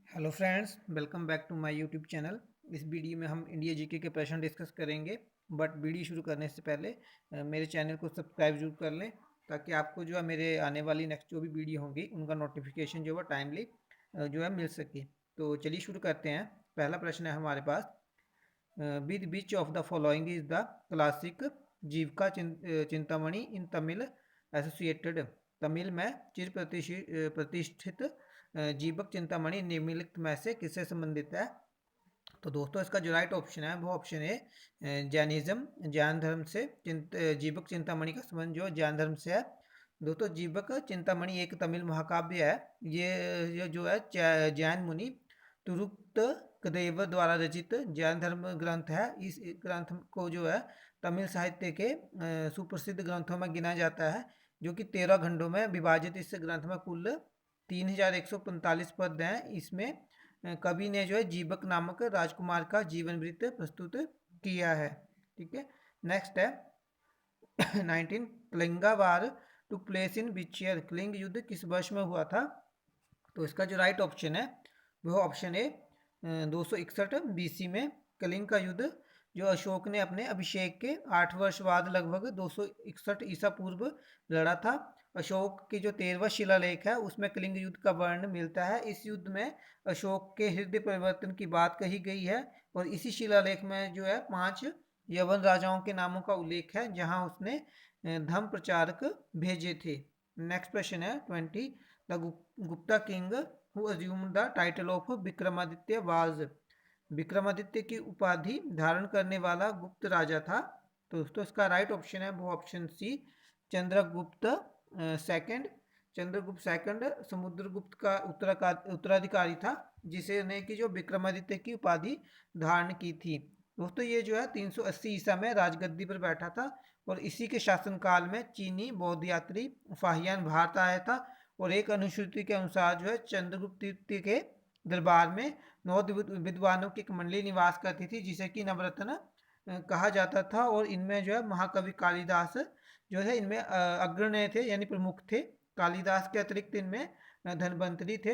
Hello friends, welcome back to my YouTube channel. इस video में हम इंडिया जीके के प्रश्न डिस्कस करेंगे। बट वीडियो शुरू करने से पहले मेरे चैनल को सब्सक्राइब जरूर कर लें, ताकि आपको जो है मेरे आने वाली नेक्स्ट जो भी वीडियो होंगी उनका नोटिफिकेशन जो है टाइमली जो है मिल सके। तो चलिए शुरू करते हैं। पहला प्रश्न है हमारे पास, with which of the following is the classic Jivaka Chintamani in Tamil associated. Tamil में चिर प्रतिष्ठित जीवक चिंतामणि निम्नलिखित में से किससे संबंधित है। तो दोस्तों, इसका जो राइट ऑप्शन है वो ऑप्शन है जैनिज्म, जैन धर्म से। जीवक चिंतामणि का संबंध जो जैन धर्म से है। दोस्तों, जीवक चिंतामणि एक तमिल महाकाव्य है। ये जो है जैन मुनि तुरुक्त कदेव द्वारा रचित जैन धर्म ग्रंथ है। इस ग्रंथ को जो है तमिल साहित्य के सुप्रसिद्ध ग्रंथों में गिना जाता है, जो कि 13 खंडों में विभाजित। इस ग्रंथ में कुल 3145 पद हैं। इसमें कवि ने जो है जीवक नामक राजकुमार का जीवन वृत्त प्रस्तुत किया है। ठीक है, नेक्स्ट है 19 Kalinga war took place in which year. Kalinga युद्ध किस वर्ष में हुआ था। तो इसका जो राइट ऑप्शन है वह ऑप्शन ए 261 बीसी में। कलिंग का युद्ध जो अशोक ने अपने अभिषेक के 8 वर्ष बाद लगभग 261 ईसा पूर्व लड़ा था। अशोक की जो 13वां शिलालेख है उसमें कलिंग युद्ध का वर्णन मिलता है। इस युद्ध में अशोक के हृदय परिवर्तन की बात कही गई है, और इसी शिलालेख में जो है 5 यवन राजाओं के नामों का उल्लेख है जहां उसने धर्म प्रचारक भेजे थे। नेक्स्ट क्वेश्चन है 20, the Gupta king who assumed the title of Vikramaditya was. Vikramaditya की उपाधि धारण करने वाला गुप्त राजा था। तो दोस्तों, इसका राइट ऑप्शन है वो option C, Chandragupta second. Chandragupta second Samudragupta का उत्तराधिकारी था, जिसे ने कि जो विक्रमादित्य की उपाधि धारण की थी। दोस्तों, ये जो है 380 ईसा में राजगद्दी पर बैठा था, और इसी के शासनकाल में चीनी बौद्ध यात्री फाहियान भारत आया था। और एक अनुश्रुति के अनुसार जो है चंद्रगुप्त द्वितीय के दरबार में 9 विद्वानों की एक मंडली निवास करती थी, जिसे कि नवरत्न कहा जाता था। और इनमें जो है महाकवि कालिदास जो है इनमें अग्रणी थे, यानी प्रमुख थे। कालिदास के अतिरिक्त इनमें धनवंतरी थे,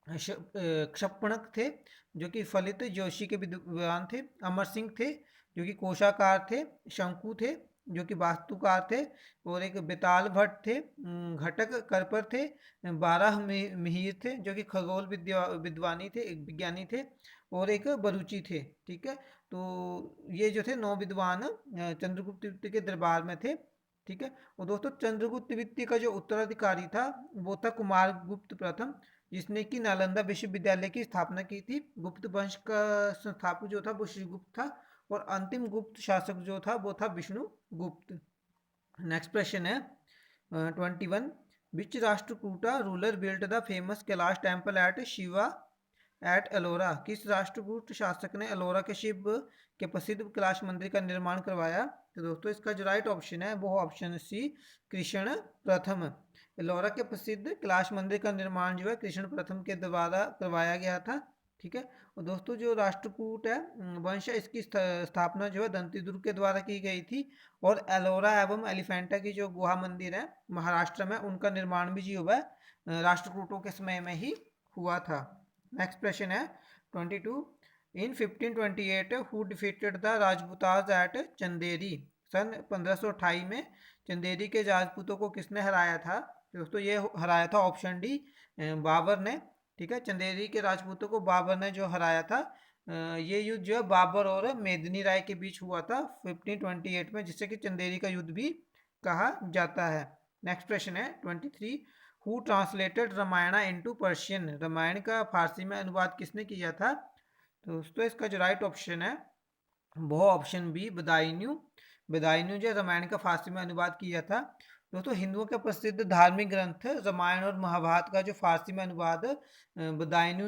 क्षपणक थे जो कि फलित जोशी के विद्वान थे, अमर सिंह थे जो कि कोशाकार थे, शंकु थे जो कि वास्तुकार थे, और एक बेताल भट्ट थे, घटक करपर थे, 12 मिहिर थे जो कि खगोल विद्वानी थे, एक विज्ञानी थे, और एक बरूची थे। ठीक है, तो ये जो थे 9 विद्वान चंद्रगुप्त द्वितीय के दरबार में थे। ठीक है, और दोस्तों, चंद्रगुप्त द्वितीय का जो उत्तराधिकारी था वो था कुमार गुप्त प्रथम, जिसने कि नालंदा विश्वविद्यालय की स्थापना की थी। गुप्त वंश का संस्थापक जो था वो श्रीगुप्त था, और अंतिम गुप्त शासक जो था वो था विष्णु गुप्त। नेक्स्ट क्वेश्चन है 21, which Rashtrakuta ruler built the famous Kailash temple at Shiva at Ellora. किस राष्ट्रकूट शासक ने एलोरा के शिव के प्रसिद्ध कैलाश मंदिर का निर्माण करवाया। तो दोस्तों, इसका जो राइट ऑप्शन है वो ऑप्शन सी, कृष्ण प्रथम। एलोरा के प्रसिद्ध कैलाश मंदिर का निर्माण जो है कृष्ण प्रथम के द्वारा करवाया गया था। ठीक है, और दोस्तों, जो राष्ट्रकूट है वंश है, इसकी स्थापना जो है दंतीदुर्ग के द्वारा की गई थी। और एलोरा एवं एलिफेंटा की जो गुहा मंदिर है महाराष्ट्र में, उनका निर्माण भी जो है राष्ट्रकूटों के समय में ही हुआ था। नेक्स्ट क्वेश्चन है 22, in 1528 who defeated the Rajputs at Chanderi. सन 1528 में चंदेरी के राजपूतों को किसने हराया था। दोस्तों, ये हराया था ऑप्शन डी, बाबर ने। ठीक है, चंदेरी के राजपूतों को बाबर ने जो हराया था। ये युद्ध जो है बाबर और मेदिनी राय के बीच हुआ था 1528 में, जिससे कि चंदेरी का युद्ध भी कहा जाता है। नेक्स्ट क्वेश्चन है 23, who translated Ramayana into Persian. Ramayan का फारसी में अनुवाद किसने किया था। तो दोस्तों, इसका जो राइट ऑप्शन है वो ऑप्शन बी, बदायूं। बदायूं जो रामायण का फारसी में अनुवाद किया था। दोस्तों, हिंदुओं के प्रसिद्ध धार्मिक ग्रंथ रामायण और महाभारत का जो फारसी में अनुवाद बदायूं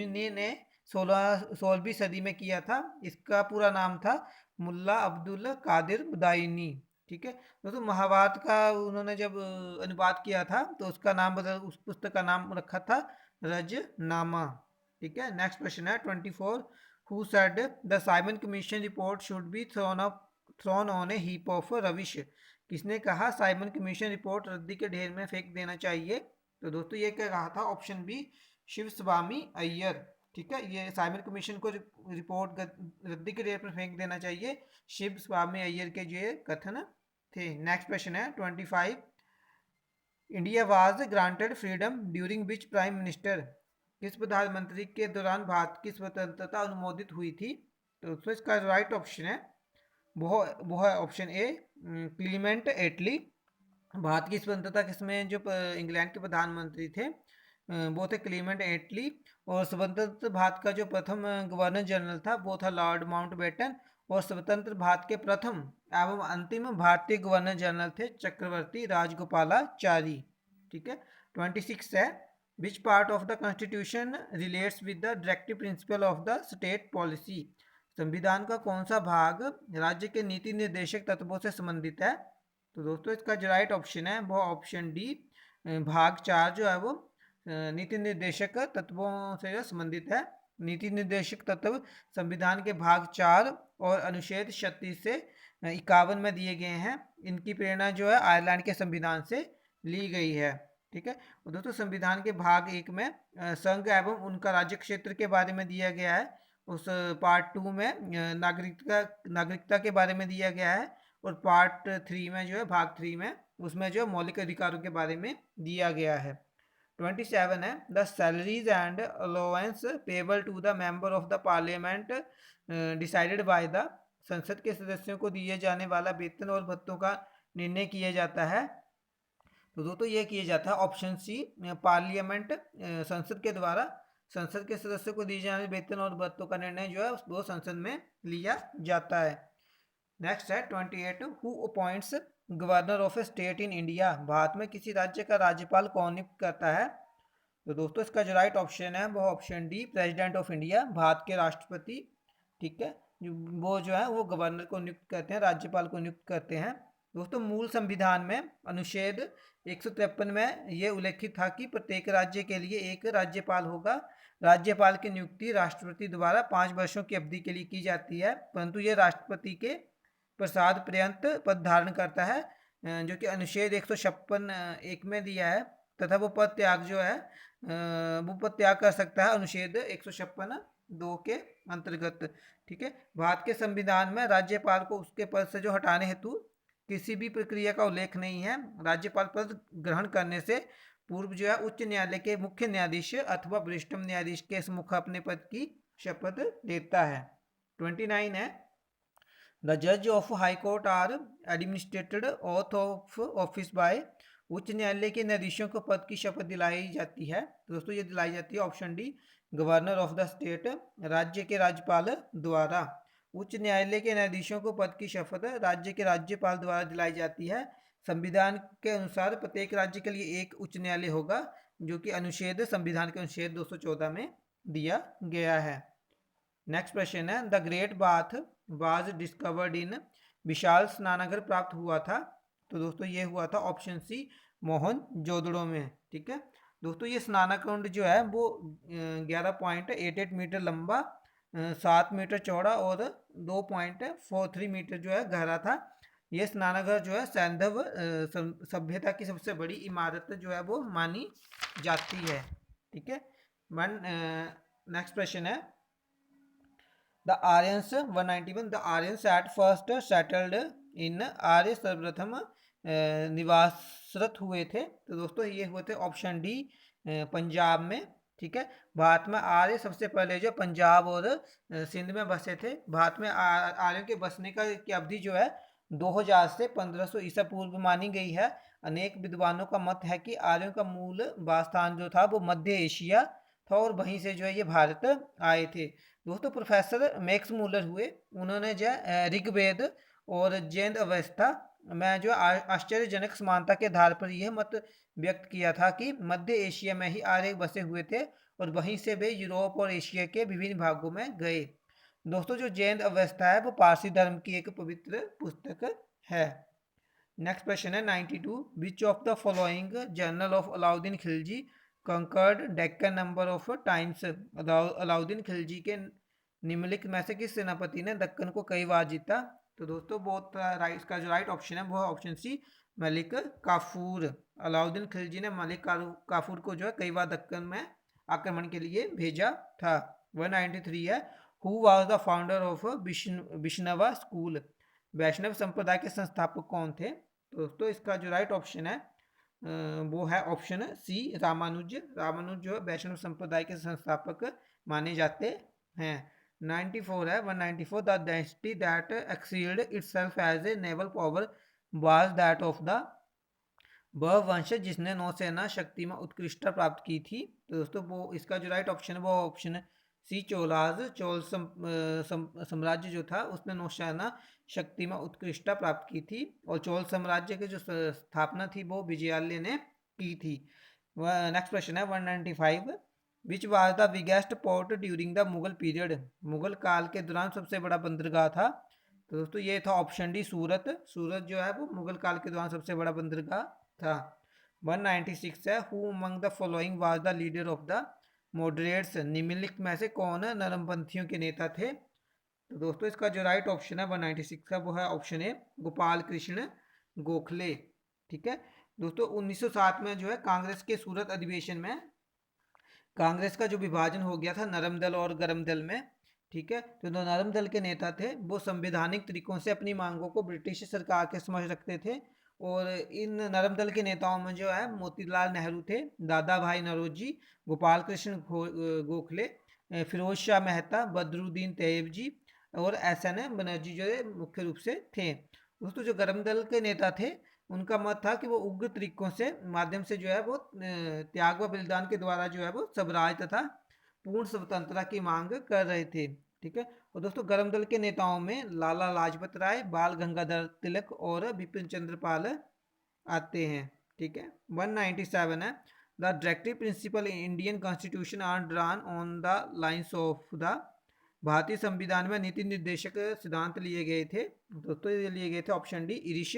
ने 16वीं सदी में किया था। इसका पूरा नाम था मुल्ला अब्दुल कादिर बदायूनी। ठीक है, दोस्तों, महाभारत का उन्होंने जब अनुवाद किया था तो उसका नाम बदल, उस पुस्तक का नाम रखा था रजनामा। ठीक है, नेक्स्ट क्वेश्चन है 24, who said the Simon commission report should be thrown on a heap of rubbish. किसने कहा साइमन कमीशन रिपोर्ट रद्दी के ढेर में फेंक देना चाहिए। तो दोस्तों ये क्या कहा था, ऑप्शन बी शिव स्वामी अय्यर। ठीक है, ये साइमन कमीशन को रिपोर्ट रद्दी के रेट पर फेंक देना चाहिए, शिव स्वामी अय्यर के जो कथन थे। नेक्स्ट क्वेश्चन है 25। India was granted freedom during which prime minister, किस प्रधानमंत्री के दौरान भारत की स्वतंत्रता अनुमोदित हुई थी? तो दोस्तों इसका राइट ऑप्शन है वो है ऑप्शन ए क्लीमेंट एटली। भारत की स्वतंत्रता किसमें जो इंग्लैंड के प्रधानमंत्री थे वो थे क्लीमेंट एटली। और स्वतंत्र भारत का जो प्रथम गवर्नर जनरल था वो था लॉर्ड माउंटबेटन। और स्वतंत्र भारत के प्रथम एवं अंतिम भारतीय गवर्नर जनरल थे चक्रवर्ती राजगोपालाचारी। ठीक है, 26 है which part of the constitution relates with the directive principle of the state policy, संविधान का कौन सा भाग राज्य के नीति निर्देशक तत्वों से संबंधित है? तो दोस्तों इसका जो राइट ऑप्शन है वो ऑप्शन डी भाग 4 जो है वो नीति निर्देशक तत्वों से जो संबंधित है। नीति निर्देशक तत्व संविधान के भाग 4 और अनुच्छेद 36 से 51 में दिए गए हैं। इनकी प्रेरणा जो है आयरलैंड के संविधान से ली गई है। ठीक है, और दोस्तों संविधान के भाग 1 में संघ एवं उनका राज्य क्षेत्र के बारे में दिया गया है। उस पार्ट 2 में नागरिकता के बारे में दिया गया है। और पार्ट 3 में जो है भाग 3 में उसमें जो मौलिक अधिकारों के बारे में दिया गया है। 27 है the salaries and allowance payable to the member of the parliament decided by the, संसद के सदस्यों को दिए जाने वाला वेतन और भत्तों का निर्णय किया जाता है। तो दोस्तों ये किया जाता है ऑप्शन सी पार्लियामेंट, संसद के द्वारा संसद के सदस्यों को दिए जाने वेतन और भत्तों का निर्णय जो है वो संसद में लिया जाता है। नेक्स्ट है 28 who appoints governor of A state in India, Bharat में किसी राज्य का राज्यपाल कौन नियुक्त करता है? तो दोस्तों इसका जो राइट ऑप्शन है वो option D president of India, Bharat के राष्ट्रपति। ठीक है, वो जो है वो गवर्नर को नियुक्त करते हैं, राज्यपाल को नियुक्त करते हैं। दोस्तों मूल संविधान में अनुच्छेद 153 में ये उल्लेखित था कि प्रत्येक राज्य के लिए एक राज्यपाल होगा। राज्यपाल की नियुक्ति राष्ट्रपति द्वारा 5 वर्षों की अवधि के लिए की जाती है, परंतु ये राष्ट्रपति के प्रसाद पर्यंत पद धारण करता है, जो कि अनुच्छेद 156 एक में दिया है। तथा वो पद त्याग जो है वो पद त्याग कर सकता है अनुच्छेद 156 2 के अंतर्गत। ठीक है, भारत के संविधान में राज्यपाल को उसके पद से जो हटाने हेतु किसी भी प्रक्रिया का उल्लेख नहीं है। राज्यपाल पद ग्रहण करने से पूर्व जो है उच्च न्यायालय के मुख्य न्यायाधीश अथवा वरिष्ठतम न्यायाधीश के सम्मुख अपने पद की शपथ लेता है। 29 है द जज of high court are administrated oath of office by, उच्च न्यायालय के न्यायाधीशों को पद की शपथ दिलाई जाती है। तो दोस्तों ये दिलाई जाती है option D governor of the state, राज्य के राज्यपाल द्वारा। उच्च न्यायालय के न्यायाधीशों को पद की शपथ राज्य के राज्यपाल द्वारा दिलाई जाती है। संविधान के अनुसार प्रत्येक राज्य के लिए एक उच्च न्यायालय होगा, जो कि अनुच्छेद संविधान के अनुच्छेद 214 में दिया गया है। नेक्स्ट क्वेश्चन है the great bath was discovered in, विशाल स्नानागार प्राप्त हुआ था। तो दोस्तों ये हुआ था ऑप्शन सी मोहनजोदड़ो में। ठीक है, दोस्तों ये स्नानाकुंड जो है वो 11.88 मीटर लंबा, 7 मीटर चौड़ा और 2.43 मीटर जो है गहरा था। ये स्नानागार जो है सैंधव सभ्यता की सबसे बड़ी इमारत जो है वो मानी जाती है। ठीक है, नेक्स्ट क्वेश्चन है the Aryans 191 the Aryans at first settled in, आर्य सर्वप्रथम निवासरत हुए थे। तो दोस्तों ये हुए थे ऑप्शन डी पंजाब में। ठीक है, भारत में आर्य सबसे पहले जो पंजाब और सिंध में बसे थे। भारत में आर्यों के बसने की अवधि जो है 2000 से 1500 ईसा पूर्व मानी गई है। अनेक विद्वानों का मत है कि आर्यों का मूल वासस्थान जो था वो मध्य एशिया था और वहीं से जो है ये भारत आए थे। दोस्तों प्रोफेसर मैक्स मूलर हुए, उन्होंने जो ऋग्वेद और जैन अवस्था में जो आश्चर्यजनक समानता के आधार पर यह मत व्यक्त किया था कि मध्य एशिया में ही आर्य बसे हुए थे और वहीं से वे यूरोप और एशिया के विभिन्न भागों में गए। दोस्तों जो जैन अवस्था है वो पारसी धर्म की एक पवित्र पुस्तक है। नेक्स्ट क्वेश्चन है 92 विच of the following journal of Alauddin Khilji conquered Deccan number of times, Alauddin Khilji के निम्नलिखित में से किस सेनापति ने दक्कन को कई बार जीता? तो दोस्तों बहुत इसका जो राइट ऑप्शन है वो है ऑप्शन सी मलिक काफूर। अलाउद्दीन खिलजी ने मलिक काफूर को जो है कई बार दक्कन में आक्रमण के लिए भेजा था। 193 है, who was the founder of Vaishnava school. वैष्णव संप्रदाय के संस्थापक कौन थे? तो दोस्तों इसका जो राइट ऑप्शन है वो है ऑप्शन सी, रामानुज। रामानुज जो है वैष्णव संप्रदाय के संस्थापक माने जाते हैं। 94 है, 194, the dynasty that excelled itself as a naval power was that of the. वह वंश जिसने नौसेना शक्ति में उत्कृष्टता प्राप्त की थी। तो दोस्तों वो इसका जो राइट ऑप्शन है वो ऑप्शन सी, चोलाज। चोल साम्राज्य जो था उसने नौसेना शक्ति में उत्कृष्टता प्राप्त की थी, और चोल साम्राज्य की जो स्थापना थी वो विजयालय ने की थी। नेक्स्ट क्वेश्चन है 195, which was the biggest port during the Mughal period. Mughal काल के दौरान सबसे बड़ा बंदरगाह था। तो दोस्तों ये था ऑप्शन डी, सूरत। सूरत जो है वो मुगल काल के दौरान सबसे बड़ा बंदरगाह था। 196 है, who among the following was the leader of the moderates. निम्नलिखित में से कौन नरमपंथियों के नेता थे? तो दोस्तों इसका जो राइट ऑप्शन है 196 का वो है ऑप्शन ए, गोपाल कृष्ण गोखले। ठीक है दोस्तों, 1907 में जो है कांग्रेस के सूरत अधिवेशन में कांग्रेस का जो विभाजन हो गया था नरम दल और गरम दल में। ठीक है, तो जो नरम दल के नेता थे वो संवैधानिक तरीकों से अपनी मांगों को ब्रिटिश सरकार के समक्ष रखते थे, और इन नरम दल के नेताओं में जो है मोतीलाल नेहरू थे, दादा भाई नौरोजी, गोपाल कृष्ण गोखले, फिरोज शाह मेहता, बदरुद्दीन तैयब जी और एस एन बनर्जी जो है मुख्य रूप से थे। दोस्तों जो गरम दल के नेता थे उनका मत था कि वो उग्र तरीकों से माध्यम से जो है वो त्याग व बलिदान के द्वारा जो है वो स्वराज तथा पूर्ण स्वतंत्रता की मांग कर रहे थे। ठीक है, और दोस्तों गरम दल के नेताओं में लाला लाजपत राय, बाल गंगाधर तिलक और बिपिन चंद्र पाल आते हैं। ठीक है, 197 है, the directive principle Indian constitution are drawn on the lines of the. भारतीय संविधान में नीति निर्देशक सिद्धांत लिए गए थे। दोस्तों ये लिए गए थे option D, Irish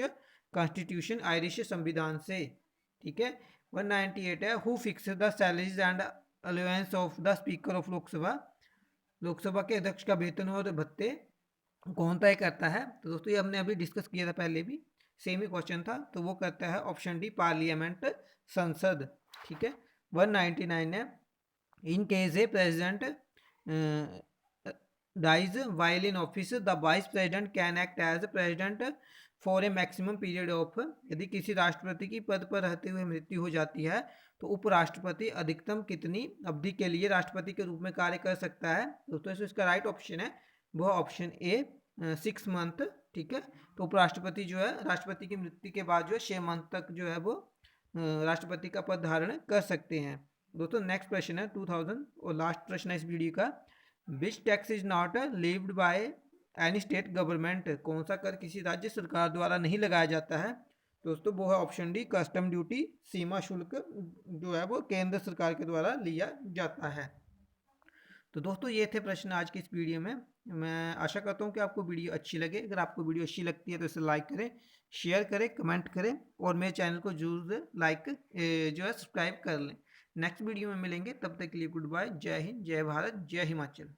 constitution, Irish संविधान से। ठीक है, 198 है, who fix the salaries and allowance of the speaker of Lok Sabha. Lok Sabha के अध्यक्ष का वेतन और भत्ते कौन तय करता है? तो दोस्तों ये हमने अभी डिस्कस किया था, पहले भी सेम ही क्वेश्चन था, तो वो करता है ऑप्शन डी, पार्लियामेंट, संसद। ठीक है, 199 है, in case a president dies while in office the vice president can act as president for a maximum period of. यदि किसी राष्ट्रपति की पद पर रहते हुए मृत्यु हो जाती है तो उपराष्ट्रपति अधिकतम कितनी अवधि के लिए राष्ट्रपति के रूप में कार्य कर सकता है? दोस्तों इसका राइट ऑप्शन है वो ऑप्शन ए, 6 मंथ। ठीक है, तो उपराष्ट्रपति जो है राष्ट्रपति की मृत्यु के बाद जो है 6 मंथ तक जो है वो राष्ट्रपति का पद धारण कर सकते हैं। दोस्तों नेक्स्ट प्रश्न है 2000 और लास्ट प्रश्न है इस वीडियो का, which tax is not levied by any state government. कौन सा कर किसी राज्य सरकार द्वारा नहीं लगाया जाता है? दोस्तों वो है ऑप्शन डी, कस्टम ड्यूटी, सीमा शुल्क जो है वो केंद्र सरकार के द्वारा लिया जाता है। तो दोस्तों ये थे प्रश्न आज की इस वीडियो में। मैं आशा करता हूँ कि आपको वीडियो अच्छी लगे। अगर आपको वीडियो अच्छी लगती है तो इसे लाइक करें, शेयर करें, कमेंट करें, और मेरे चैनल को जरूर लाइक जो है सब्सक्राइब कर लें। नेक्स्ट वीडियो में मिलेंगे, तब तक के लिए गुड बाय, जय हिंद, जय भारत, जय हिमाचल।